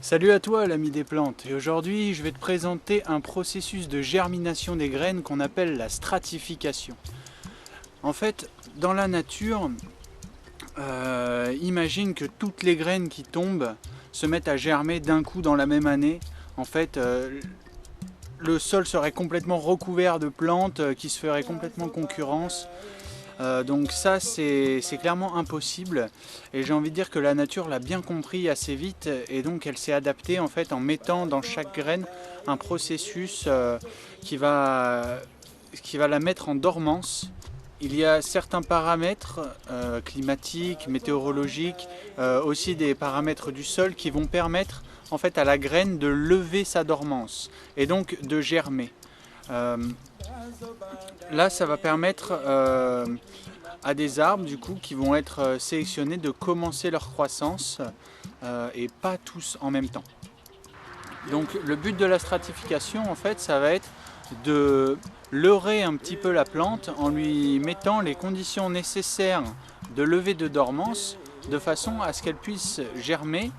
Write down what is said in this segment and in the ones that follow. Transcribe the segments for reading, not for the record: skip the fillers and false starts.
Salut à toi l'ami des plantes, et aujourd'hui je vais te présenter un processus de germination des graines qu'on appelle la stratification. En fait, dans la nature, imagine que toutes les graines qui tombent se mettent à germer d'un coup dans la même année. En fait, le sol serait complètement recouvert de plantes qui se feraient complètement concurrence. Donc ça c'est clairement impossible, et j'ai envie de dire que la nature l'a bien compris assez vite, et donc elle s'est adaptée en fait en mettant dans chaque graine un processus qui va la mettre en dormance. Il y a certains paramètres climatiques, météorologiques, aussi des paramètres du sol qui vont permettre en fait à la graine de lever sa dormance et donc de germer. Là, ça va permettre à des arbres du coup qui vont être sélectionnés de commencer leur croissance et pas tous en même temps. Donc le but de la stratification en fait, ça va être de leurrer un petit peu la plante en lui mettant les conditions nécessaires de levée de dormance de façon à ce qu'elle puisse germer,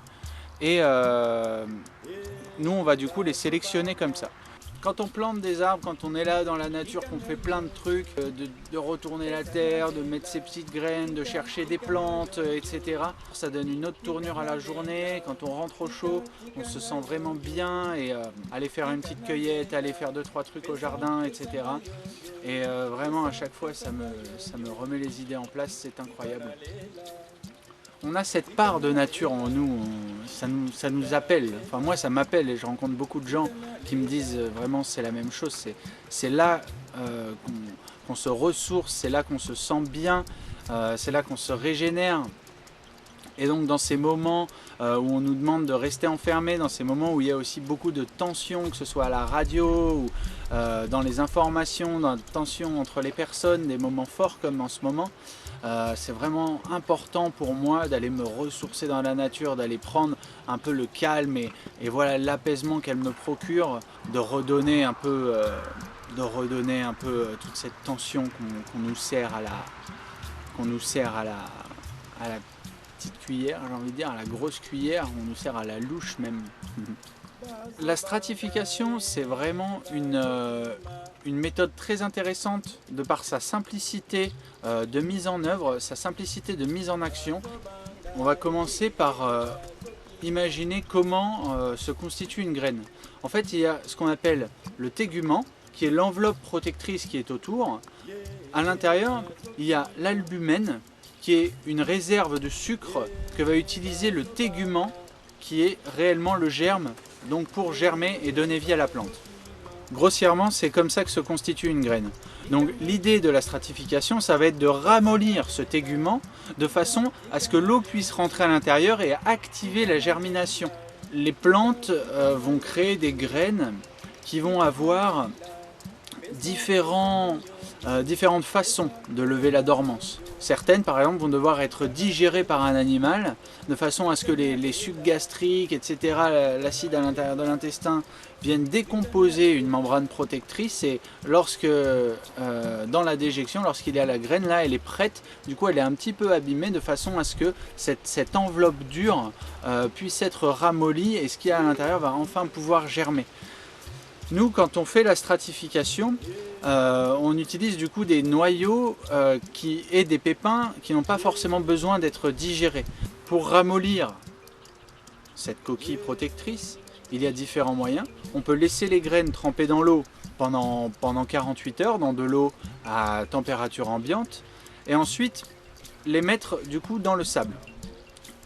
et nous on va du coup les sélectionner comme ça. Quand on plante des arbres, quand on est là dans la nature, qu'on fait plein de trucs, de retourner la terre, de mettre ses petites graines, de chercher des plantes, etc. Ça donne une autre tournure à la journée. Quand on rentre au chaud, on se sent vraiment bien, et aller faire une petite cueillette, aller faire 2-3 trucs au jardin, etc. Et vraiment à chaque fois ça me remet les idées en place, c'est incroyable. On a cette part de nature en nous, ça nous appelle, enfin moi ça m'appelle, et je rencontre beaucoup de gens qui me disent vraiment c'est la même chose, c'est là qu'on se ressource, c'est là qu'on se sent bien, c'est là qu'on se régénère. Et donc dans ces moments où on nous demande de rester enfermés, dans ces moments où il y a aussi beaucoup de tensions, que ce soit à la radio ou dans les informations, dans la tension entre les personnes, des moments forts comme en ce moment, c'est vraiment important pour moi d'aller me ressourcer dans la nature, d'aller prendre un peu le calme et voilà l'apaisement qu'elle me procure, de redonner un peu, toute cette tension qu'on nous sert à la petite cuillère, j'ai envie de dire, à la grosse cuillère, on nous sert à la louche même. La stratification, c'est vraiment une méthode très intéressante de par sa simplicité de mise en œuvre, sa simplicité de mise en action. On va commencer par imaginer comment se constitue une graine. En fait, il y a ce qu'on appelle le tégument, qui est l'enveloppe protectrice qui est autour. À l'intérieur, il y a l'albumène, qui est une réserve de sucre que va utiliser le tégument, qui est réellement le germe, donc pour germer et donner vie à la plante. Grossièrement, c'est comme ça que se constitue une graine. Donc l'idée de la stratification, ça va être de ramollir ce tégument de façon à ce que l'eau puisse rentrer à l'intérieur et activer la germination. Les plantes vont créer des graines qui vont avoir différentes façons de lever la dormance. Certaines, par exemple, vont devoir être digérées par un animal de façon à ce que les sucs gastriques, etc., l'acide à l'intérieur de l'intestin viennent décomposer une membrane protectrice, et lorsque, dans la déjection, lorsqu'il y a la graine, là, elle est prête, du coup elle est un petit peu abîmée de façon à ce que cette enveloppe dure puisse être ramollie, et ce qu'il y a à l'intérieur va enfin pouvoir germer. Nous, quand on fait la stratification, on utilise du coup des noyaux et des pépins qui n'ont pas forcément besoin d'être digérés. Pour ramollir cette coquille protectrice, il y a différents moyens. On peut laisser les graines tremper dans l'eau pendant 48 heures, dans de l'eau à température ambiante, et ensuite les mettre du coup dans le sable.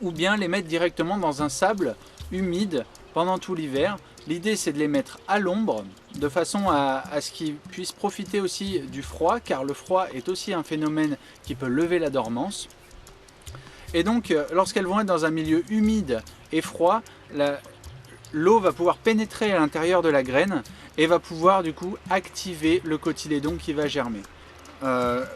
Ou bien les mettre directement dans un sable humide pendant tout l'hiver. L'idée, c'est de les mettre à l'ombre de façon à ce qu'ils puissent profiter aussi du froid, car le froid est aussi un phénomène qui peut lever la dormance. Et donc lorsqu'elles vont être dans un milieu humide et froid, l'eau va pouvoir pénétrer à l'intérieur de la graine et va pouvoir du coup activer le cotylédon qui va germer.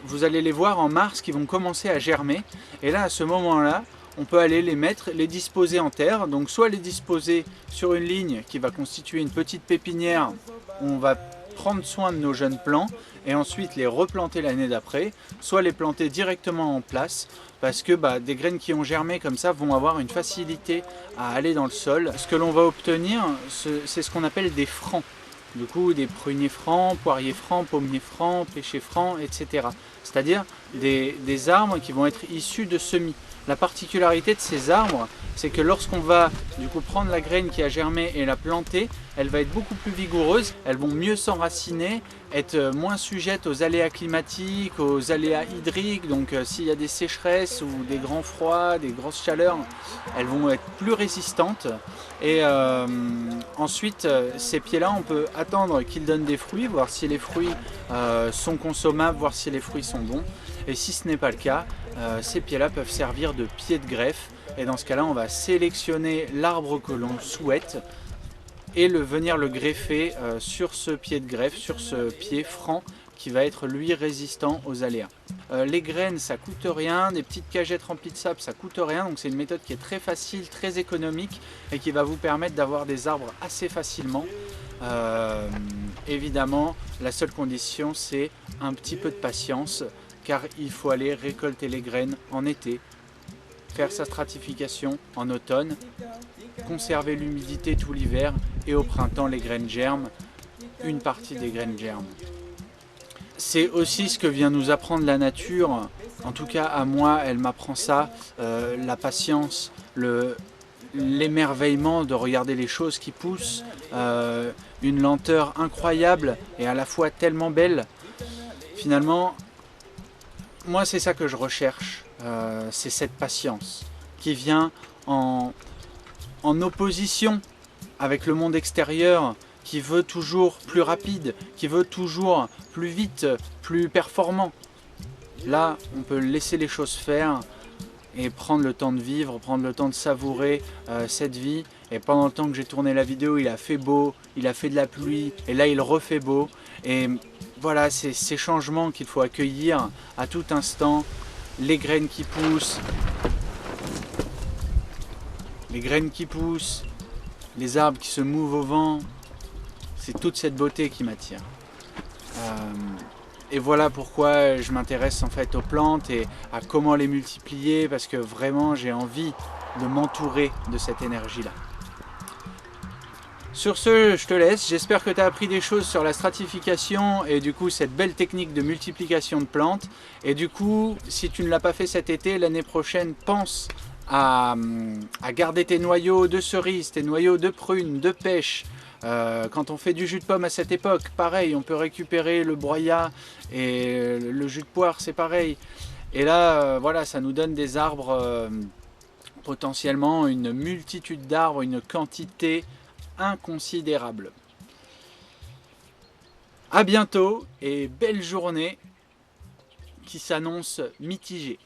Vous allez les voir en mars qui vont commencer à germer, et là à ce moment-là, on peut aller les mettre, les disposer en terre, donc soit les disposer sur une ligne qui va constituer une petite pépinière où on va prendre soin de nos jeunes plants et ensuite les replanter l'année d'après, soit les planter directement en place, parce que des graines qui ont germé comme ça vont avoir une facilité à aller dans le sol. Ce que l'on va obtenir, c'est ce qu'on appelle des francs. Du coup, des pruniers francs, poiriers francs, pommiers francs, pêchers francs, etc. C'est-à-dire des arbres qui vont être issus de semis. La particularité de ces arbres, c'est que lorsqu'on va du coup prendre la graine qui a germé et la planter, elle va être beaucoup plus vigoureuse, elles vont mieux s'enraciner, être moins sujettes aux aléas climatiques, aux aléas hydriques. Donc s'il y a des sécheresses ou des grands froids, des grosses chaleurs, elles vont être plus résistantes. Et ensuite, ces pieds-là, on peut attendre qu'ils donnent des fruits, voir si les fruits sont consommables, voir si les fruits sont bons. Et si ce n'est pas le cas, ces pieds-là peuvent servir de pieds de greffe. Et dans ce cas-là, on va sélectionner l'arbre que l'on souhaite et venir le greffer sur ce pied de greffe, sur ce pied franc qui va être lui résistant aux aléas. Les graines, ça coûte rien, des petites cagettes remplies de sable, ça coûte rien. Donc c'est une méthode qui est très facile, très économique et qui va vous permettre d'avoir des arbres assez facilement. Évidemment, la seule condition, c'est un petit peu de patience, car il faut aller récolter les graines en été, faire sa stratification en automne, conserver l'humidité tout l'hiver et au printemps les graines germent, une partie des graines germent. C'est aussi ce que vient nous apprendre la nature, en tout cas à moi elle m'apprend ça, la patience, l'émerveillement de regarder les choses qui poussent, une lenteur incroyable et à la fois tellement belle. Finalement, moi c'est ça que je recherche, c'est cette patience qui vient en opposition avec le monde extérieur qui veut toujours plus rapide, qui veut toujours plus vite, plus performant. Là, on peut laisser les choses faire et prendre le temps de vivre, prendre le temps de savourer cette vie. Et pendant le temps que j'ai tourné la vidéo, il a fait beau, il a fait de la pluie, et là il refait beau. Et voilà, c'est ces changements qu'il faut accueillir à tout instant. Les graines qui poussent, les arbres qui se mouvent au vent, c'est toute cette beauté qui m'attire. Et voilà pourquoi je m'intéresse en fait aux plantes et à comment les multiplier, parce que vraiment j'ai envie de m'entourer de cette énergie-là. Sur ce, je te laisse. J'espère que tu as appris des choses sur la stratification et du coup cette belle technique de multiplication de plantes. Et du coup, si tu ne l'as pas fait cet été, l'année prochaine, pense à garder tes noyaux de cerises, tes noyaux de prunes, de pêche. Quand on fait du jus de pomme à cette époque, pareil, on peut récupérer le broyat et le jus de poire, c'est pareil. Et là, voilà, ça nous donne des arbres, potentiellement une multitude d'arbres, une quantité inconsidérable. À bientôt et belle journée qui s'annonce mitigée.